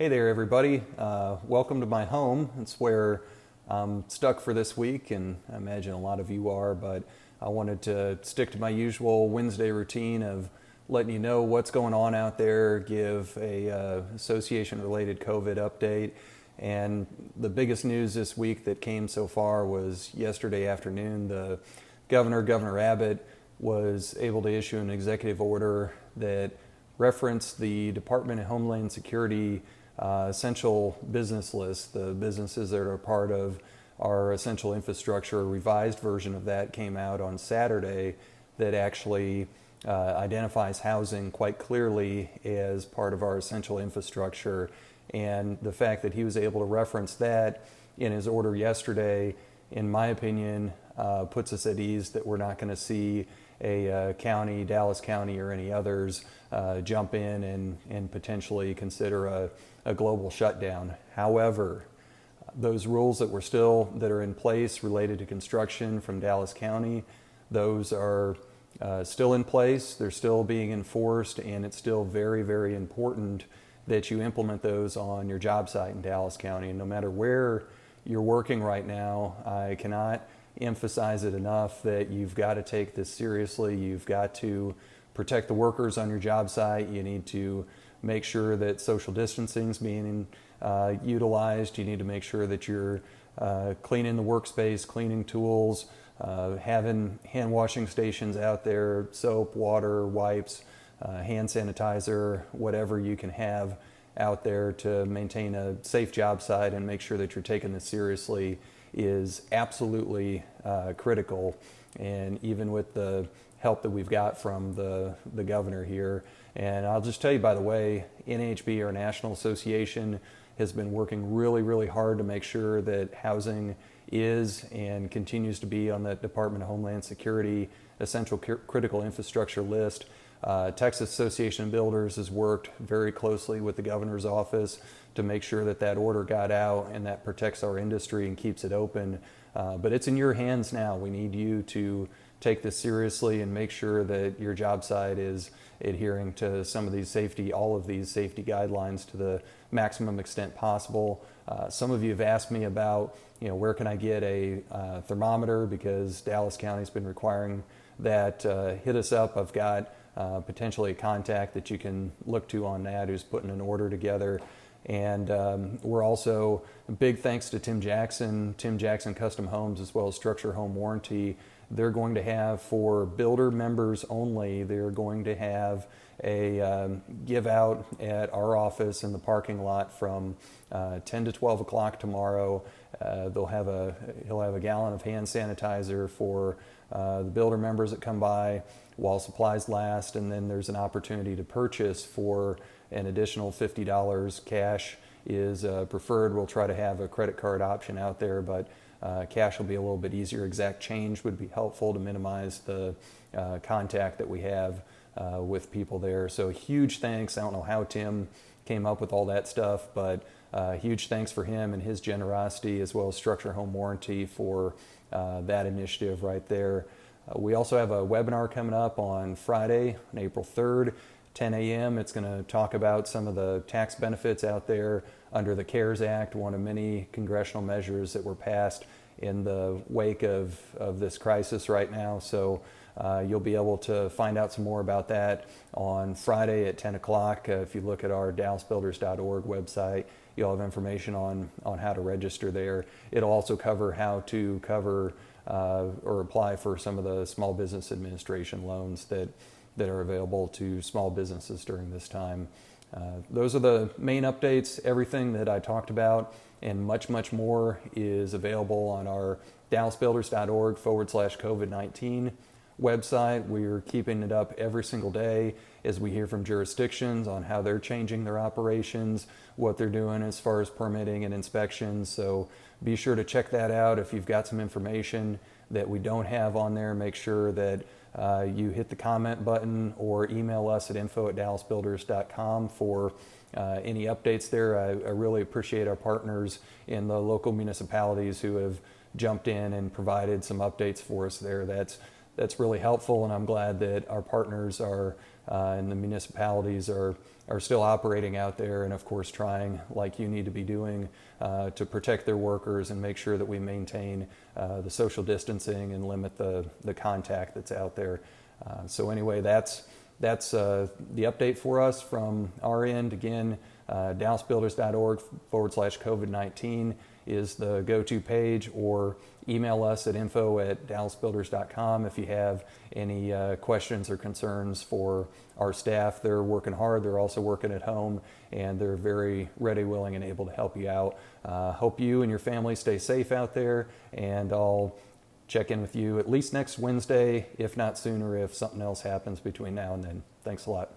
Hey there, everybody. Welcome to my home. It's where I'm stuck for this week, and I imagine a lot of you are, but I wanted to stick to my usual Wednesday routine of letting you know what's going on out there, give a association-related COVID update. And the biggest news this week that came so far was yesterday afternoon. The Governor Abbott, was able to issue an executive order that referenced the Department of Homeland Security essential business list, the businesses that are part of our essential infrastructure. A revised version of that came out on Saturday that actually identifies housing quite clearly as part of our essential infrastructure. And the fact that he was able to reference that in his order yesterday, in my opinion, puts us at ease that we're not going to see a county, Dallas County or any others, jump in and potentially consider a global shutdown. However, those rules that are in place related to construction from Dallas County, those are still in place. They're still being enforced, and it's still very, very important that you implement those on your job site in Dallas County. And no matter where you're working right now, I cannot emphasize it enough that you've got to take this seriously. You've got to protect the workers on your job site. You need to make sure that social distancing is being utilized. You need to make sure that you're cleaning the workspace, cleaning tools, having hand washing stations out there, soap, water, wipes, hand sanitizer, whatever you can have out there to maintain a safe job site and make sure that you're taking this seriously is absolutely critical. And even with the help that we've got from the governor here. And I'll just tell you, by the way, NAHB, our National Association, has been working really, really hard to make sure that housing is and continues to be on the Department of Homeland Security essential critical infrastructure list. Texas Association of Builders has worked very closely with the governor's office to make sure that that order got out and that protects our industry and keeps it open. But it's in your hands now. We need you to take this seriously and make sure that your job site is adhering to some of these all of these safety guidelines to the maximum extent possible. Some of you have asked me about, where can I get a thermometer, because Dallas County's been requiring that. Hit us up. I've got potentially a contact that you can look to on that who's putting an order together. And we're also, big thanks to Tim Jackson Custom Homes, as well as Structure Home Warranty. They're going to have, for builder members only, they're going to have a give out at our office in the parking lot from 10 to 12 o'clock tomorrow. He'll have a gallon of hand sanitizer for the builder members that come by while supplies last, and then there's an opportunity to purchase for an additional $50. Cash is preferred. We'll try to have a credit card option out there, but cash will be a little bit easier. Exact change would be helpful to minimize the contact that we have with people there. So huge thanks. I don't know how Tim came up with all that stuff, but huge thanks for him and his generosity, as well as Structure Home Warranty for that initiative right there. We also have a webinar coming up on Friday, on April 3rd, 10 a.m. It's going to talk about some of the tax benefits out there under the CARES Act, one of many congressional measures that were passed in the wake of this crisis right now. So you'll be able to find out some more about that on Friday at 10 o'clock. If you look at our dallasbuilders.org website, you'll have information on how to register there. It'll also cover how to or apply for some of the Small Business Administration loans that are available to small businesses during this time. Those are the main updates. Everything that I talked about and much, much more is available on our dallasbuilders.org/COVID-19 website. We're keeping it up every single day as we hear from jurisdictions on how they're changing their operations, what they're doing as far as permitting and inspections. So be sure to check that out. If you've got some information that we don't have on there, make sure that you hit the comment button or email us at info@dallasbuilders.com for any updates there. I really appreciate our partners in the local municipalities who have jumped in and provided some updates for us there. That's really helpful, and I'm glad that our partners are and the municipalities are still operating out there, and of course trying, like you need to be doing, to protect their workers and make sure that we maintain the social distancing and limit the contact that's out there. So anyway, that's the update for us from our end. Again, DallasBuilders.org/COVID-19 is the go-to page, or email us at info@dallasbuilders.com if you have any questions or concerns for our staff. They're working hard. They're also working at home, and they're very ready, willing, and able to help you out. Hope you and your family stay safe out there, and I'll check in with you at least next Wednesday, if not sooner, if something else happens between now and then. Thanks a lot.